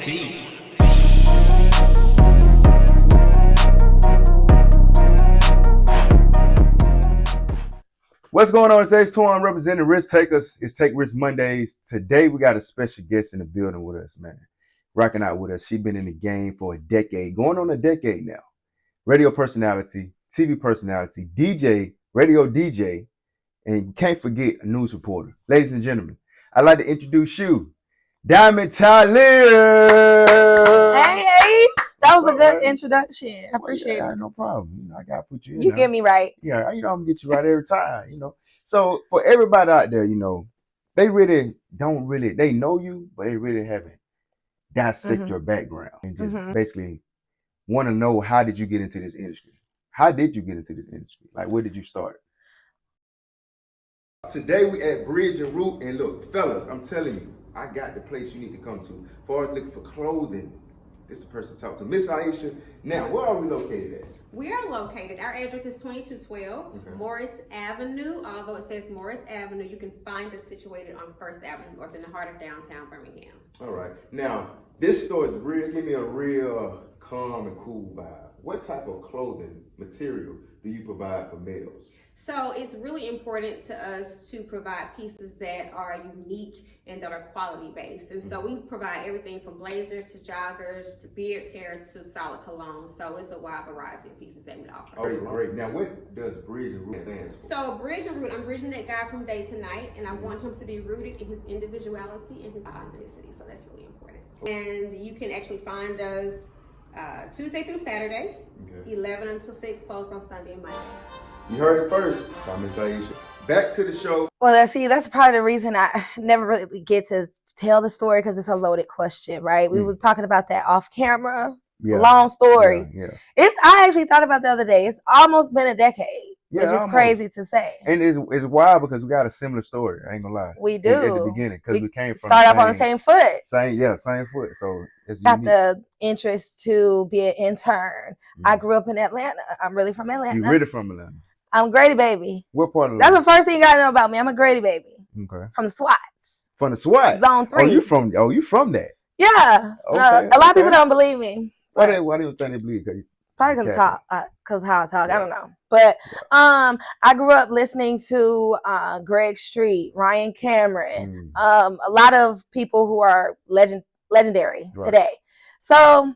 beat. What's going on? It's H2. Representing Risk Takers. It's Take Risk Mondays. Today we got a special guest in the building with us, man. Rocking out with us. She's been in the game for a decade, going on a decade now. Radio personality, TV personality, DJ, radio DJ, and you can't forget a news reporter. Ladies and gentlemen, I'd like to introduce you, Diamond Tyleir. Hey, Ace. That was a good introduction. I appreciate it. No problem. I gotta put you in. You get me right. Yeah, I'm gonna get you right every time. So for everybody out there, they really don't they know you, but they really haven't dissect your background and just basically want to know, how did you get into this industry? How did you get into this industry? Like, where did you start? Today we at Bridge and Root, and look, fellas, I'm telling you, I got the place you need to come to. As far as looking for clothing, this is the person to talk to. Miss Aisha, now where are we located at? We are located, our address is 2212 Morris Avenue. Although it says Morris Avenue, you can find us situated on First Avenue North in the heart of downtown Birmingham. All right. Now, this store is give me a real calm and cool vibe. What type of clothing material do you provide for males? So it's really important to us to provide pieces that are unique and that are quality based. And so we provide everything from blazers to joggers to beard care to solid cologne. So it's a wide variety of pieces that we offer. Oh, great. Now, what does Bridge and Root stand for? So Bridge and Root, I'm bridging that guy from day to night, and I want him to be rooted in his individuality and his authenticity. So that's really important. And you can actually find us Tuesday through Saturday, 11 until 6, closed on Sunday and Monday. You heard it first by Miss Aisha. Back to the show. Well, that's part of the reason I never really get to tell the story, because it's a loaded question, right? We were talking about that off camera. Yeah. Long story. Yeah. I actually thought about the other day. It's almost been a decade, which is crazy to say. And it's wild because we got a similar story. I ain't gonna lie. We do. At the beginning, because we came from start off on the same foot. Same foot. So it's got unique. The interest to be an intern. I grew up in Atlanta. I'm really from Atlanta. You really from Atlanta? I'm a Grady baby. What part of Atlanta? That's the first thing you gotta know about me. I'm a Grady baby. Okay. From the SWAT. From the SWAT? Zone 3. Oh, you from that? Yeah. A lot of people don't believe me. Why do you think they believe? Probably because how I talk. I don't know. But I grew up listening to Greg Street, Ryan Cameron, a lot of people who are legendary today. So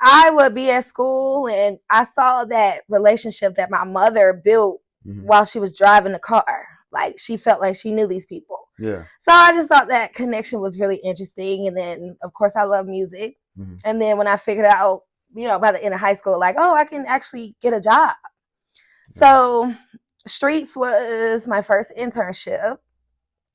I would be at school and I saw that relationship that my mother built while she was driving the car. Like, she felt like she knew these people. Yeah. So I just thought that connection was really interesting. And then, of course, I love music. And then when I figured out, by the end of high school, like, I can actually get a job. So Streets was my first internship.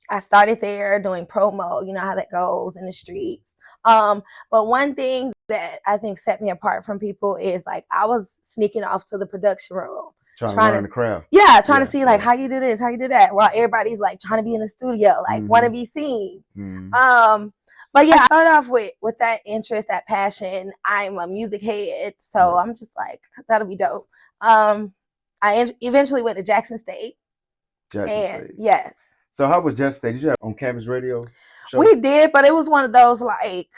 I started there doing promo. You know how that goes in the streets. But one thing that I think set me apart from people is, like, I was sneaking off to the production room. Trying to learn the craft. Yeah, trying to see, like, how you do this, how you do that. While everybody's, like, trying to be in the studio, like, want to be seen. But yeah, I started off with that interest, that passion. I'm a music head, so I'm just like, that'll be dope. I eventually went to Jackson State. State. Yes. So how was Jackson State? Did you have on-campus radio show? We did, but it was one of those, like,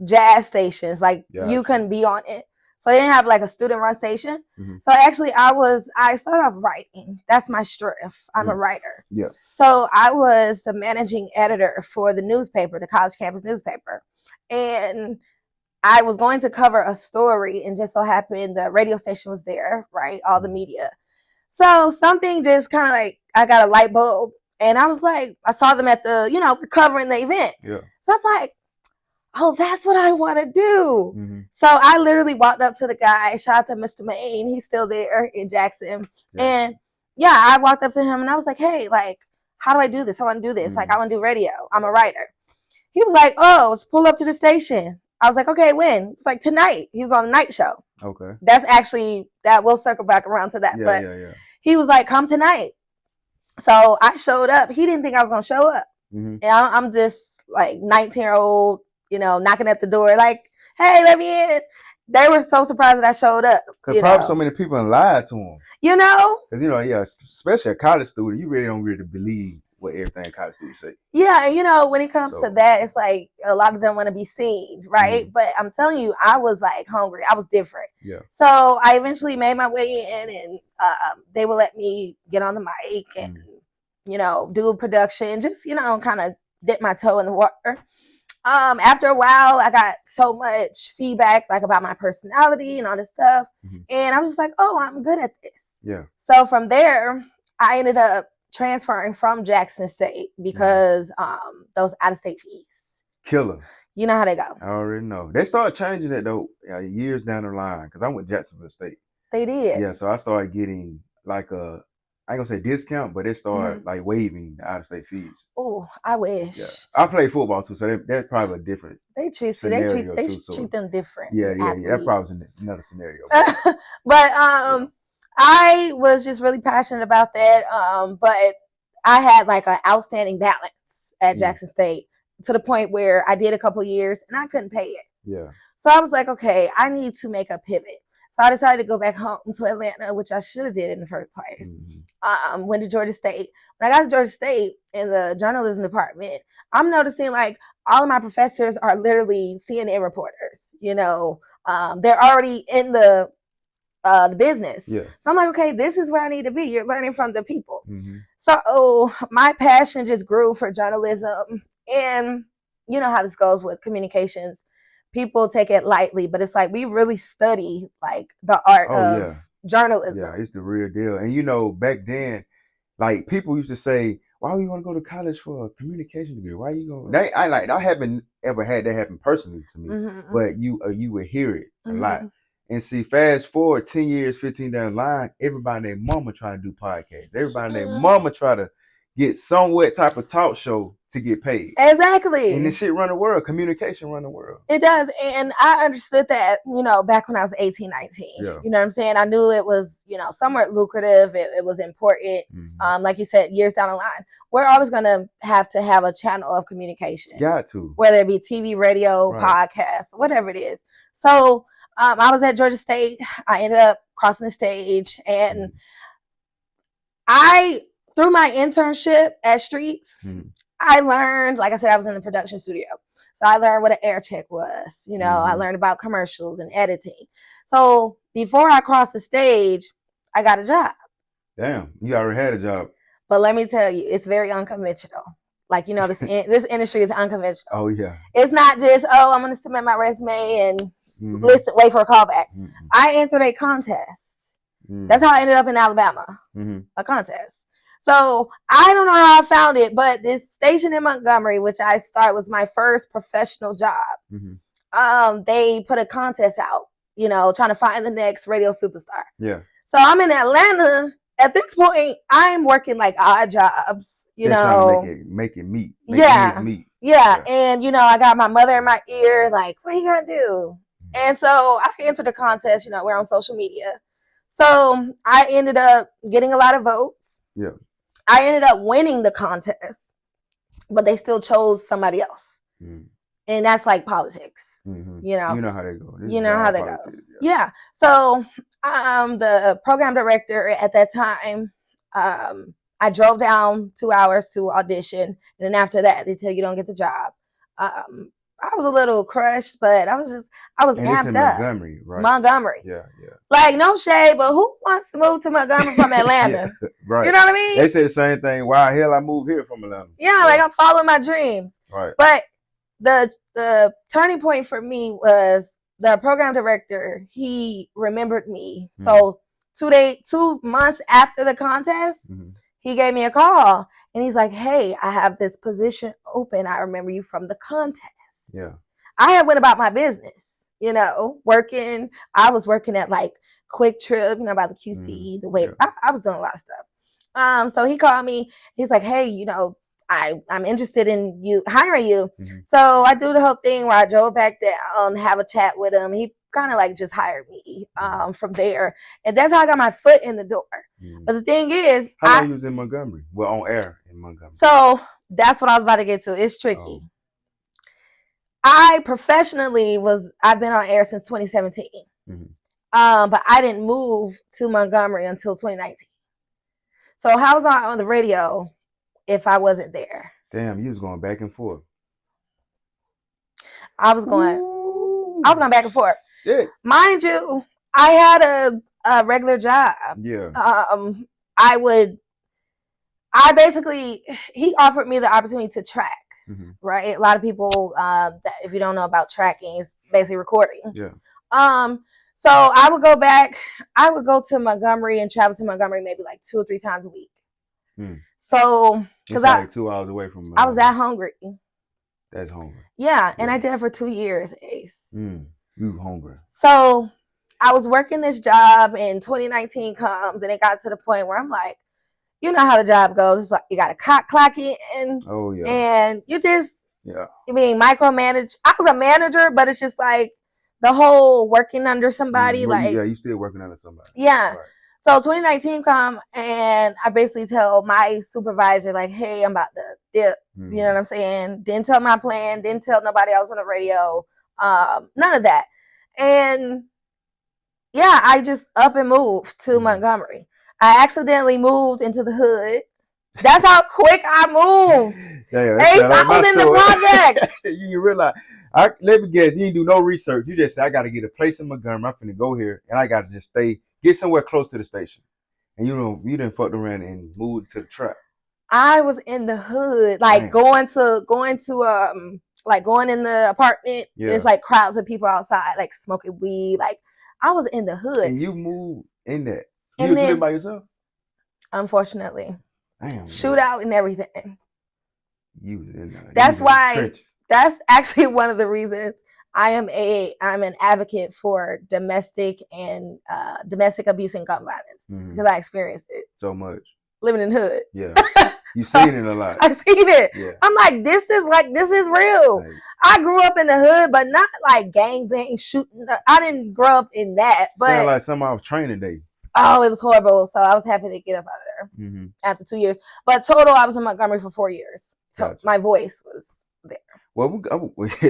jazz stations. Like, you couldn't be on it. So they didn't have, like, a student-run station. So actually, I started off writing. That's my strength. I'm a writer. Yeah. So I was the managing editor for the newspaper, the college campus newspaper. And I was going to cover a story, and just so happened the radio station was there, right? All the media. So something just kind of, like, I got a light bulb. And I was like, I saw them at the, we're covering the event. Yeah. So I'm like, oh, that's what I want to do. So I literally walked up to the guy, shout out to Mr. Maine. He's still there in Jackson. And I walked up to him and I was like, hey, like, how do I do this? I want to do this. Like, I want to do radio. I'm a writer. He was like, oh, let's pull up to the station. I was like, okay, when? It's like tonight. He was on the night show. Okay. That's actually, that we'll circle back around to that. He was like, come tonight. So I showed up. He didn't think I was going to show up. And I'm just like 19-year-old, knocking at the door, like, hey, let me in. They were so surprised that I showed up. Because probably so many people lied to him. Because, especially a college student, you really don't really believe what everything college students say. Yeah, and you know, when it comes to that, it's like a lot of them want to be seen, right? Mm-hmm. But I'm telling you, I was like hungry. I was different. Yeah. So I eventually made my way in, and they would let me get on the mic and you know, do a production, just you know, kind of dip my toe in the water. After a while, I got so much feedback like about my personality and all this stuff, and I was just like, oh, I'm good at this. Yeah. So from there, I ended up transferring from Jackson State because those out-of-state fees. Killer. You know how they go. I already know. They started changing it though years down the line because I went to Jacksonville State. They did. Yeah, so I started getting like a, I ain't gonna say discount, but they started like waiving the out-of-state fees. Oh, I wish. Yeah, I play football too, so that's probably a different. They treat them different. Yeah. That probably is another scenario. But I was just really passionate about that. But I had like an outstanding balance at Jackson State to the point where I did a couple of years and I couldn't pay it. Yeah. So I was like, okay, I need to make a pivot. So I decided to go back home to Atlanta, which I should have did in the first place. Went to Georgia State. When I got to Georgia State in the journalism department, I'm noticing like all of my professors are literally CNN reporters. You know, they're already in the business. Yeah. So I'm like, okay, this is where I need to be. You're learning from the people. So my passion just grew for journalism. And you know how this goes with communications. People take it lightly, but it's like we really study like the art of journalism. Yeah, it's the real deal. And you know, back then, like people used to say, why would you want to go to college for a communication degree? Why are you going? I haven't ever had that happen personally to me, but you would hear it a lot. And see, fast forward 10 years, 15 down the line, everybody and their mama trying to do podcasts. Everybody and their mama try to get somewhat type of talk show to get paid. Exactly. And this shit run the world. Communication run the world. It does. And I understood that, you know, back when I was 18, 19. Yeah. You know what I'm saying? I knew it was, you know, somewhat lucrative. It was important. Like you said, years down the line, we're always going to have a channel of communication. Got to. Whether it be TV, radio, podcast, whatever it is. So I was at Georgia State. I ended up crossing the stage. And through my internship at Streets, I learned, like I said, I was in the production studio. So I learned what an air check was. You know, I learned about commercials and editing. So before I crossed the stage, I got a job. Damn, you already had a job. But let me tell you, it's very unconventional. Like, you know, this industry is unconventional. Oh, yeah. It's not just, I'm going to submit my resume and wait for a callback. I entered a contest. That's how I ended up in Alabama, a contest. So I don't know how I found it, but this station in Montgomery, which I started, was my first professional job. They put a contest out, you know, trying to find the next radio superstar. Yeah. So I'm in Atlanta. At this point, I'm working like odd jobs, you know. Trying to make it meet. Yeah. And, you know, I got my mother in my ear, like, what are you going to do? And so I entered the contest, you know, we're on social media. So I ended up getting a lot of votes. Yeah. I ended up winning the contest, but they still chose somebody else. And that's like politics, you know. You know how they go. You know how that goes. Yeah. So the program director at that time, I drove down 2 hours to audition. And then after that, they tell you don't get the job. I was a little crushed, but I was amped up. Montgomery, right? Montgomery. Yeah. Like, no shade, but who wants to move to Montgomery from Atlanta? Right. You know what I mean? They say the same thing. Why the hell I moved here from Atlanta? Yeah, like I'm following my dreams. Right. But the turning point for me was the program director. He remembered me. So 2 months after the contest, he gave me a call and he's like, "Hey, I have this position open. I remember you from the contest." Yeah. I had went about my business, you know, working. I was working at like Quick Trip, you know, about the QC, the way I was doing a lot of stuff. So he called me. He's like, "Hey, you know, I'm interested in you hiring you." So I do the whole thing where I drove back down, have a chat with him. He kind of like just hired me from there, and that's how I got my foot in the door. But the thing is, how long you was in Montgomery? Well, on air in Montgomery. So that's what I was about to get to. It's tricky. I've been on air since 2017. But I didn't move to Montgomery until 2019. So how was I on the radio if I wasn't there. Damn, you was going back and forth. I was going back and forth. Shit. Mind you, I had a regular job. Yeah. He offered me the opportunity to track. Mm-hmm. Right. A lot of people, that if you don't know about tracking, it's basically recording. Yeah. So I would go back. I would go to Montgomery and travel to Montgomery maybe like 2 or 3 times a week. So because like 2 hours away from. I was that hungry. That's hungry. Yeah, and I did it for 2 years, Ace. You were hungry. So I was working this job, and 2019 comes, and it got to the point where I'm like, you know how the job goes. It's like you got to clock in. Oh yeah. And you just you being micromanaged. I was a manager, but it's just like the whole working under somebody. You still working under somebody. Yeah. Right. So 2019 come, and I basically tell my supervisor, like, hey, I'm about to dip. You know what I'm saying? Didn't tell my plan. Didn't tell nobody else on the radio. None of that. And yeah, I just up and moved to Montgomery. I accidentally moved into the hood. That's how quick I moved. Damn, Ace, I was in the projects. You realize, let me guess, you didn't do no research. You just said, I got to get a place in Montgomery. I'm finna go here, and I got to just get somewhere close to the station. And you didn't fuck around and move to the trap. I was in the hood, like going in the apartment. Yeah. There's like crowds of people outside, like smoking weed. Like I was in the hood. And you moved in that. You was living by yourself? Unfortunately. Damn. Shootout and everything. You was in there. That's why. That's actually one of the reasons I'm an advocate for domestic abuse and gun violence, because I experienced it so much living in the hood. Yeah. You seen it a lot. I've seen it. Yeah. I'm like, this is real. Right. I grew up in the hood, but not like gang bang shooting. I didn't grow up in that. But sound like some of training day. Oh, it was horrible. So I was happy to get up out of there after 2 years. But total, I was in Montgomery for 4 years. So gotcha. My voice was there. Well,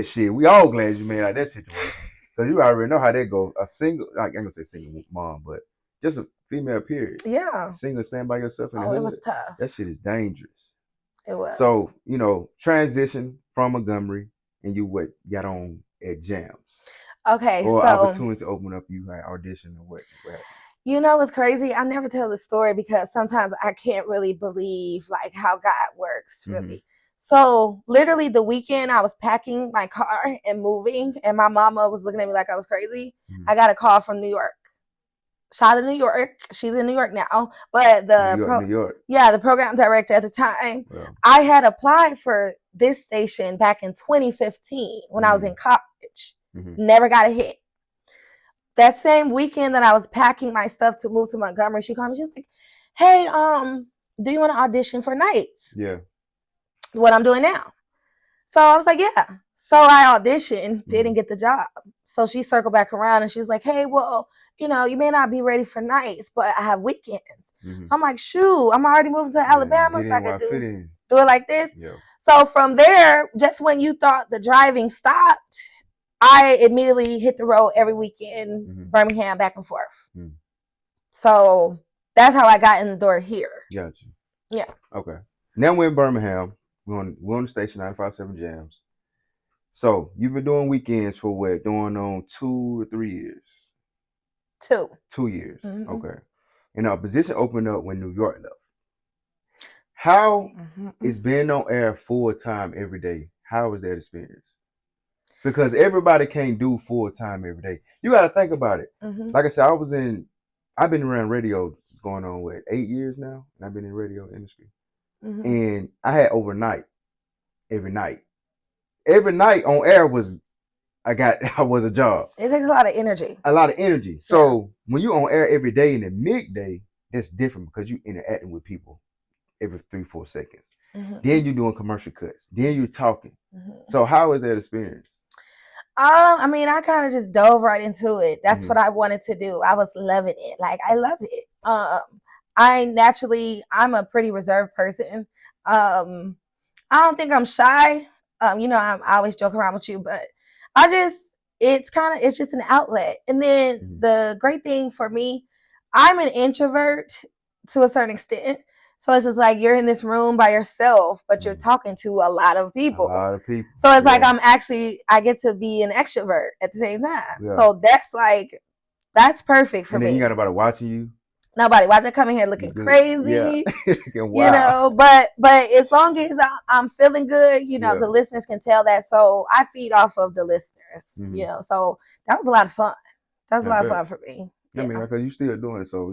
shit, we all glad you made out that situation. So you already know how that goes. A single, I ain't gonna say single mom, but just a female period. Yeah. Single, stand by yourself in the hood. It was tough. That shit is dangerous. It was. So, transition from Montgomery, and you got on at Jams. Okay, or opportunity to open up, you had audition or what happened? You know what's crazy? I never tell the story because sometimes I can't really believe like how God works, really. So literally the weekend I was packing my car and moving, and my mama was looking at me like I was crazy. I got a call from New York. Shout out to New York. She's in New York now. But New York. Yeah, the program director at the time. Well, I had applied for this station back in 2015 when I was in college. Never got a hit. That same weekend that I was packing my stuff to move to Montgomery, she called me. She's like, hey, do you want to audition for nights? Yeah. What I'm doing now. So I was like, yeah. So I auditioned, didn't get the job. So she circled back around and she's like, hey, well, you may not be ready for nights, but I have weekends. So I'm like, shoot, I'm already moving to Alabama, so I can do it like this. Yeah. So from there, just when you thought the driving stopped, I immediately hit the road every weekend, Birmingham, back and forth. So that's how I got in the door here. Gotcha. Yeah. Okay. Now we're in Birmingham. We're on the station 957 Jams. So you've been doing weekends for what? Going on 2 or 3 years? 2. 2 years. Okay. And our position opened up when New York left. How is being on air full time every day? How was that experience? Because everybody can't do full time every day. You got to think about it. Like I said, I've been around radio. It's going on 8 years now, and I've been in the radio industry. And I had overnight, every night on air was a job. It takes a lot of energy. So when you on air every day in the midday, it's different because you interacting with people every 3-4 seconds. Then you're doing commercial cuts. Then you're talking. So how was that experience? I kind of just dove right into it. That's what I wanted to do. I was loving it. Like, I love it. I'm a pretty reserved person. I don't think I'm shy. I always joke around with you, but it's just an outlet. And then the great thing for me, I'm an introvert to a certain extent. So it's just like you're in this room by yourself, but you're talking to a lot of people. A lot of people. So it's like I get to be an extrovert at the same time. Yeah. So that's perfect for me. And then you got nobody watching you. Nobody watching coming here looking crazy. Yeah. Wow. But as long as I'm feeling good, the listeners can tell that. So I feed off of the listeners, So that was a lot of fun. That was a lot of fun for me. I mean, because you still doing it, so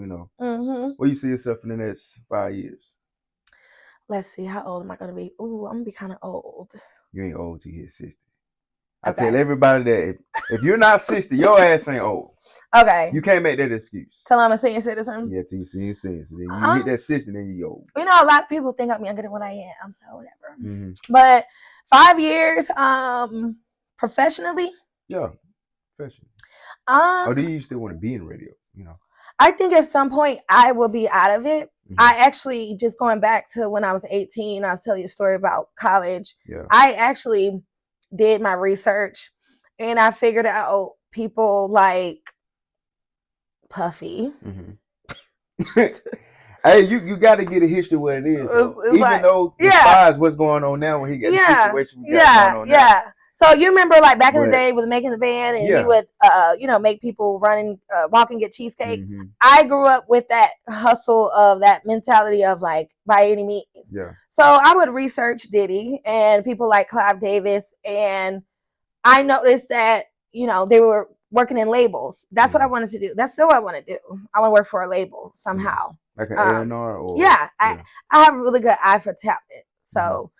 where you see yourself in the next 5 years? Let's see, how old am I gonna be? Ooh, I'm gonna be kind of old. You ain't old till you hit 60. I tell everybody that if you're not 60, your ass ain't old. Okay. You can't make that excuse. Till I'm a senior citizen? Yeah, till you senior citizen. Then you hit that 60, then you old. A lot of people think I'm younger than what I am, so whatever. Mm-hmm. But 5 years, professionally? Yeah, professionally. Or do you still want to be in radio, I think at some point I will be out of it. Mm-hmm. I actually, just going back to when I was 18, I was telling you a story about college. Yeah. I actually did my research and I figured out people like Puffy. Mm-hmm. Hey, you got to get a history of what it is. Even though despite what's going on now when he got the situation we got going on now. Yeah. So you remember like back in the day with Making the Band and he would, make people run and walk and get cheesecake. Mm-hmm. I grew up with that hustle of that mentality of like by any means. Yeah. So I would research Diddy and people like Clive Davis, and I noticed that, they were working in labels. That's what I wanted to do. That's still what I want to do. I want to work for a label somehow. Like an A&R or? Yeah. I have a really good eye for talent. So,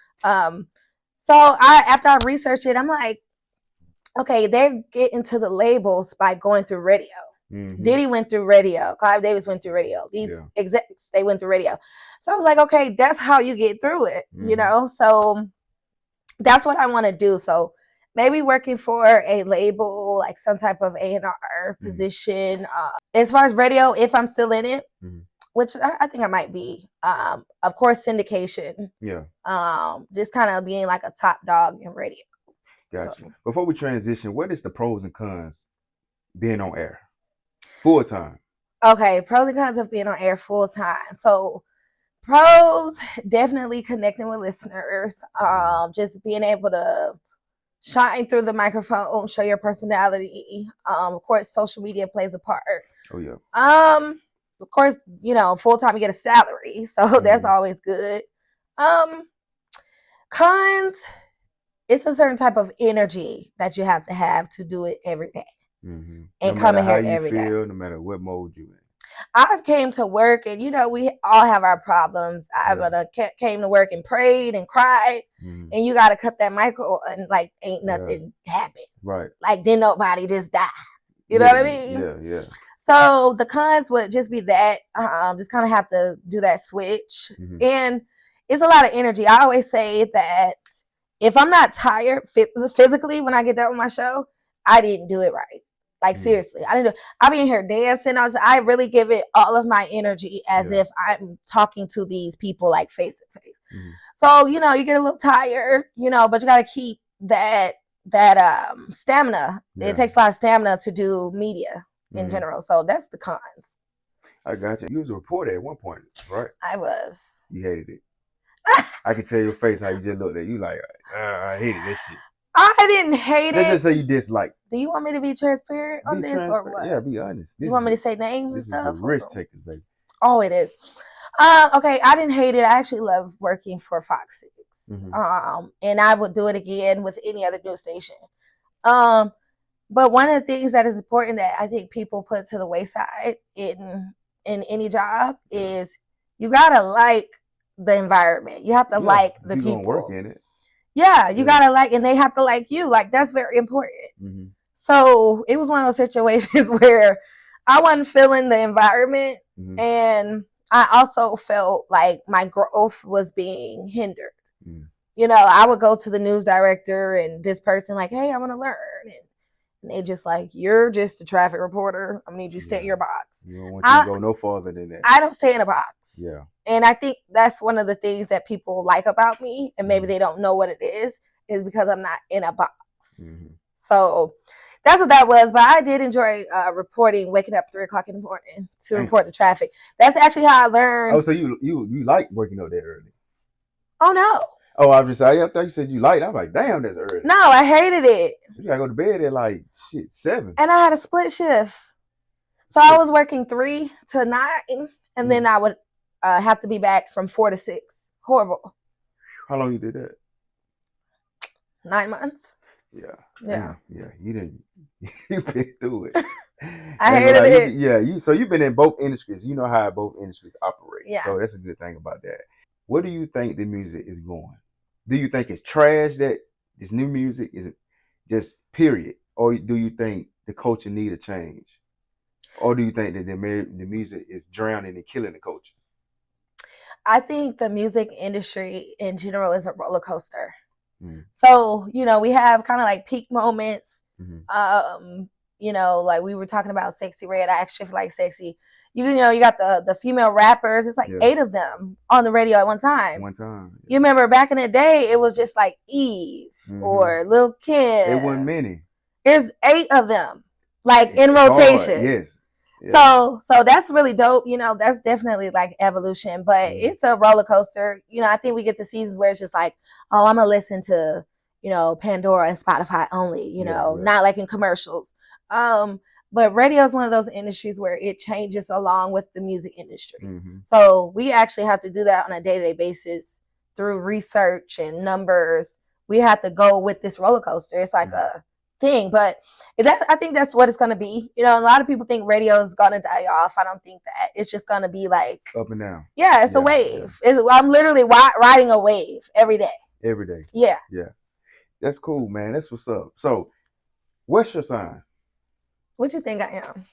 So after I researched it, I'm like, okay, they're getting to the labels by going through radio. Mm-hmm. Diddy went through radio. Clive Davis went through radio. These execs, they went through radio. So I was like, okay, that's how you get through it, So that's what I want to do. So maybe working for a label, like some type of A&R position. As far as radio, if I'm still in it, which I think I might be. Of course, syndication. Yeah. Just kind of being like a top dog in radio. Gotcha. So. Before we transition, what is the pros and cons being on air full time? Okay, pros and cons of being on air full time. So pros, definitely connecting with listeners. Just being able to shine through the microphone, show your personality. Of course, social media plays a part. Oh yeah. Of course, full time you get a salary, so that's always good. Cons, it's a certain type of energy that you have to do it every day. Mm-hmm. And come in here every day. No matter what mode you're in. I came to work and, we all have our problems. I came to work and prayed and cried. Mm-hmm. And you got to cut that mic and like ain't nothing happened. Right. Like didn't nobody just die. You know what I mean? Yeah. So the cons would just be that just kind of have to do that switch. Mm-hmm. And it's a lot of energy. I always say that if I'm not tired physically when I get done with my show, I didn't do it right. Like seriously, I didn't do. I be in here dancing. I really give it all of my energy as if I'm talking to these people like face to face. Mm-hmm. So you get a little tired, but you got to keep that stamina. Yeah. It takes a lot of stamina to do media in general. So that's the cons. I got you. You was a reporter at one point, right? I was. You hated it. I can tell your face how you just looked at it. You like, I hated this shit. I didn't hate it. Let's just say you dislike. Do you want me to be transparent on this or what? Yeah, be honest. You want me to say names and stuff? This is a risk taker, baby. Oh, it is. Okay, I didn't hate it. I actually love working for Fox 6. Mm-hmm. And I would do it again with any other news station. But one of the things that is important that I think people put to the wayside in any job is you gotta like the environment. You have to like the people. Gonna work in it. Yeah, you gotta like, and they have to like you. Like that's very important. Mm-hmm. So it was one of those situations where I wasn't feeling the environment, and I also felt like my growth was being hindered. I would go to the news director and this person like, hey, I want to learn. And they just like, you're just a traffic reporter. I need you to stay in your box. You don't want you to go no farther than that. I don't stay in a box. Yeah. And I think that's one of the things that people like about me, and maybe they don't know what it is because I'm not in a box. Mm-hmm. So That's what that was. But I did enjoy reporting, waking up 3 o'clock in the morning to report the traffic. That's actually how I learned. Oh, so you like waking up that early? Oh no. Oh, I was just I thought you said you liked. I'm like, damn, that's early. No, I hated it. You gotta go to bed at like 7. And I had a split shift, so I was working 3 to 9, and then I would have to be back from 4 to 6. Horrible. How long you did that? 9 months. Yeah. You didn't. You've been through it. I hated it. So you've been in both industries. You know how both industries operate. Yeah. So that's a good thing about that. Where do you think the music is going? Do you think it's trash that this new music is just period, or do you think the culture need a change, or do you think that the music is drowning and killing the culture? I think the music industry in general is a roller coaster. So, we have kind of like peak moments. Like we were talking about Sexy Red. I actually feel like Sexy. You got the female rappers. It's like 8 of them on the radio at one time. Yeah. You remember back in the day, it was just like Eve or Lil Kim. There weren't many. There's 8 of them, like in rotation. Yes. So that's really dope. That's definitely like evolution, but it's a roller coaster. I think we get to seasons where it's just like, oh, I'm gonna listen to, Pandora and Spotify only. Not like in commercials. But radio is one of those industries where it changes along with the music industry. So we actually have to do that on a day-to-day basis through research and numbers. We have to go with this roller coaster. It's like a thing, but I think that's what it's going to be. A lot of people think radio is going to die off. I don't think that. It's just going to be like up and down. Yeah, it's a wave. I'm literally riding a wave every day. Every day. Yeah. That's cool, man. That's what's up. So, what's your sign? What you think I am?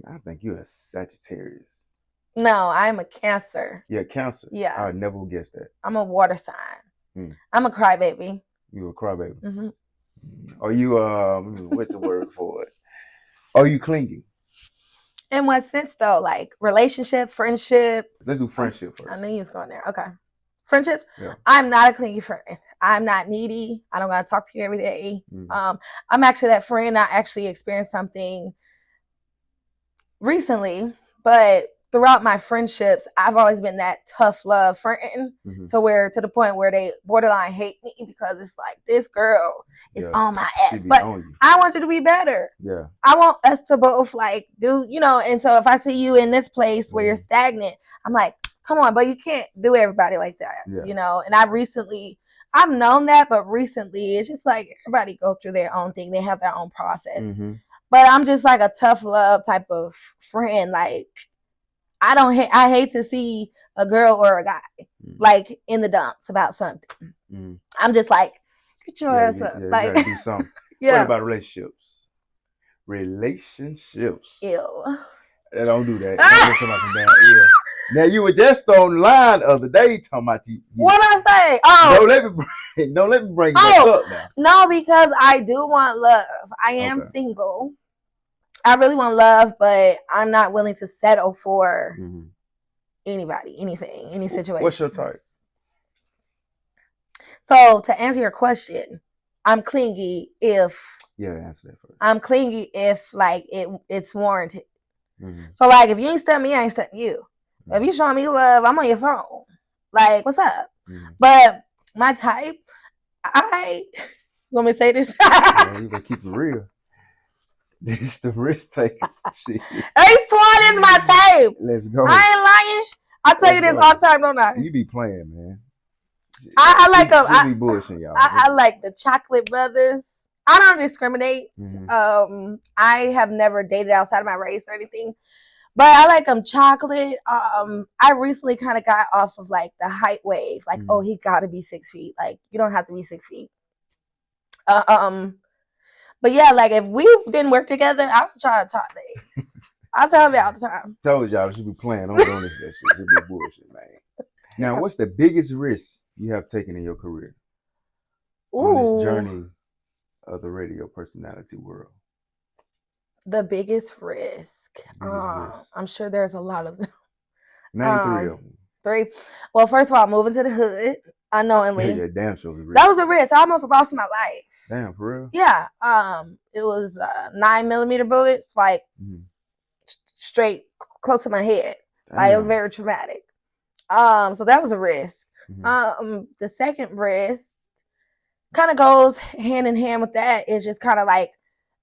I think you're a Sagittarius. No, I'm a Cancer. You're a Cancer? Yeah. I would never guess that. I'm a water sign. I'm a crybaby. You're a crybaby. Are you what's the word for it? Are you clingy? In what sense though? Like relationship, friendships? Let's do friendship first. I knew you was going there. Okay. Friendships? Yeah. I'm not a clingy friend. I'm not needy. I don't gotta talk to you every day. I'm actually that friend. I actually experienced something recently, but throughout my friendships, I've always been that tough love friend to the point where they borderline hate me because it's like this girl is on my ass. But I want you to be better. Yeah. I want us to both like do, and so if I see you in this place where you're stagnant, I'm like, come on, but you can't do everybody like that. And I've known that, but recently it's just like everybody go through their own thing. They have their own process. But I'm just like a tough love type of friend. Like I hate to see a girl or a guy like in the dumps about something. I'm just like, get your ass up. Like, you gotta do something. What about relationships? Ew. I don't do that. Now you were just on the line the other day talking about you. What I say? Oh, don't let me bring you up now. No, because I do want love. I am single. I really want love, but I'm not willing to settle for anybody, anything, any situation. What's your type? So to answer your question, I'm clingy if answer that first. I'm clingy if like it's warranted. So like if you ain't step me, I ain't step you. If you showing me love, I'm on your phone. Like, what's up? But my type, you want me to say this? You gotta keep it real. It's the risk taker shit. Ace One is my type. Let's go. I ain't lying. I tell you this all the time, don't I? You be playing, man. I like them. I be bullshitting y'all. I like the Chocolate Brothers. I don't discriminate. I have never dated outside of my race or anything, but I like them chocolate. I recently kind of got off of like the height wave. Like, oh, he got to be 6 feet. Like, you don't have to be 6 feet. But yeah, like if we didn't work together, I would try to talk to Ace. I tell him all the time. Told y'all she be playing. I'm doing this shit. She be bullshit, man. Now, what's the biggest risk you have taken in your career on this journey of the radio personality world? The biggest risk. I'm sure there's a lot of them. Name 3 of them. 3. Well, first of all, moving to the hood unknowingly. Yeah, damn sure was a risk. That was a risk. I almost lost my life. Damn, for real? Yeah. It was 9mm bullets, like straight close to my head. Damn. Like it was very traumatic. So that was a risk. The second risk kind of goes hand in hand with that. Is just kind of like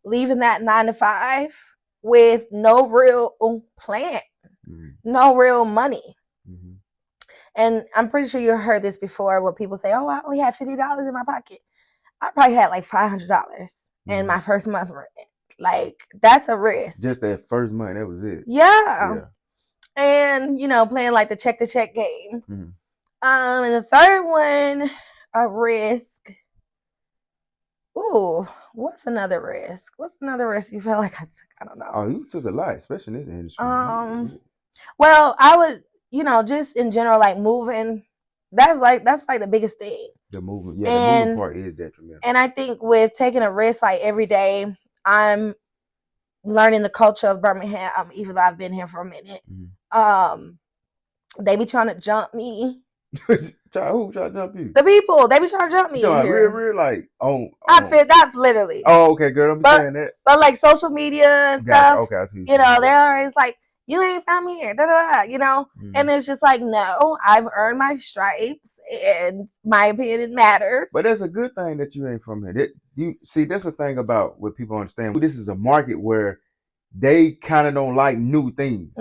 leaving that 9 to 5 with no real plan, no real money. And I'm pretty sure you heard this before, where people say, "Oh, I only had $50 in my pocket." I probably had like $500 in my first month rent. Like that's a risk. Just that first month, that was it. Yeah. And playing like the check game. And the third one, a risk. Ooh, what's another risk? What's another risk you felt like I took? I don't know. Oh, you took a lot, especially in this industry. Well, I would, just in general, like moving. That's like the biggest thing. The movement, the moving part is detrimental. And I think with taking a risk, like every day, I'm learning the culture of Birmingham, even though I've been here for a minute. They be trying to jump me. Who trying to jump you? The people, they be trying to jump me. Real, like I feel that's literally. Oh, okay, girl. I'm saying that. But like social media and stuff. Okay, I see. They're always like, "You ain't from here," and it's just like, no, I've earned my stripes, and my opinion matters. But that's a good thing that you ain't from here. You see, that's the thing about what people understand. This is a market where they kind of don't like new things.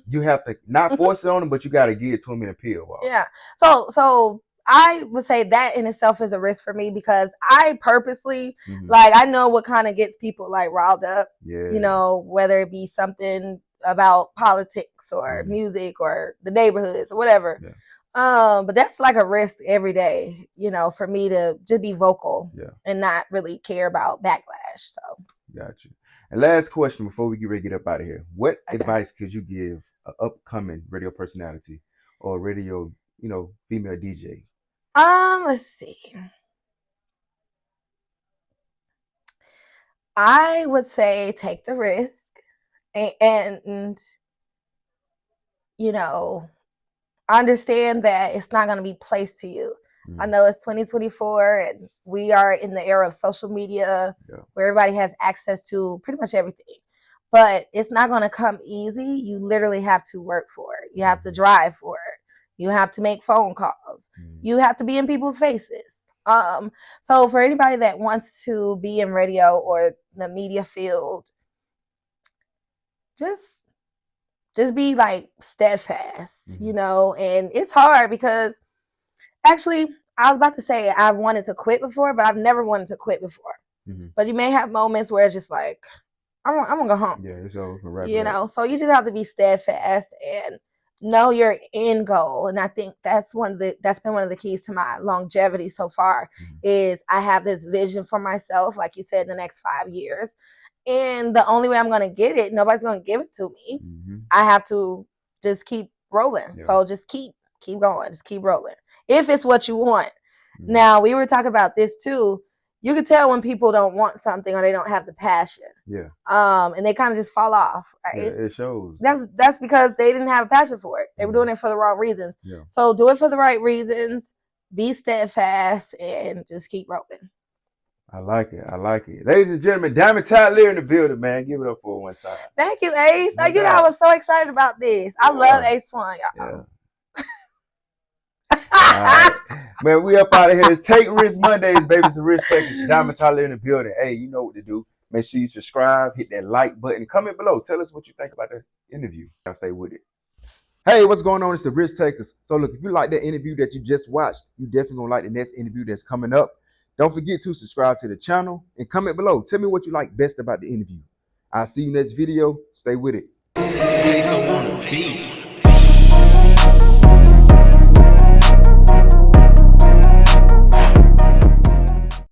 You have to not force it on them, but you got to give it to them in a pill. Yeah. So I would say that in itself is a risk for me, because I purposely, like, I know what kind of gets people like riled up. Yeah. Whether it be something about politics or music or the neighborhoods or whatever. Yeah. But that's like a risk every day, for me to just be vocal and not really care about backlash. So. Got you. And last question before we get ready to get up out of here. What advice could you give an upcoming radio personality or radio, female DJ? Let's see. I would say take the risk and understand that it's not going to be placed to you. I know it's 2024 and we are in the era of social media where everybody has access to pretty much everything. But it's not going to come easy. You literally have to work for it. You have to drive for it. You have to make phone calls. You have to be in people's faces. So for anybody that wants to be in radio or the media field, just be like steadfast, and it's hard because actually, I was about to say I've wanted to quit before, but I've never wanted to quit before. But you may have moments where it's just like, I'm gonna go home. Yeah, it's over. So you just have to be steadfast and know your end goal. And I think that's been one of the keys to my longevity so far. Is I have this vision for myself, like you said, in the next 5 years. And the only way I'm gonna get it, nobody's gonna give it to me. I have to just keep rolling. Yeah. So just keep going, just keep rolling. If it's what you want. Now, we were talking about this too. You can tell when people don't want something or they don't have the passion. Yeah. And they kind of just fall off, right? Yeah, it shows. That's because they didn't have a passion for it. They were doing it for the wrong reasons. Yeah. So do it for the right reasons. Be steadfast and just keep rolling. I like it. Ladies and gentlemen, Diamond Tyleir in the building, man. Give it up for one time. Thank you, Ace. I was so excited about this. I love Ace One, y'all. Yeah. All right. Man, we up out of here. It's Take Risk Mondays, baby. It's a risk taker. Diamond Tyleir in the building. Hey, you know what to do. Make sure you subscribe, hit that like button, comment below. Tell us what you think about the interview. I'll stay with it. Hey, what's going on? It's the Risk Takers. So look, if you like that interview that you just watched, you definitely gonna like the next interview that's coming up. Don't forget to subscribe to the channel and comment below. Tell me what you like best about the interview. I'll see you next video. Stay with it.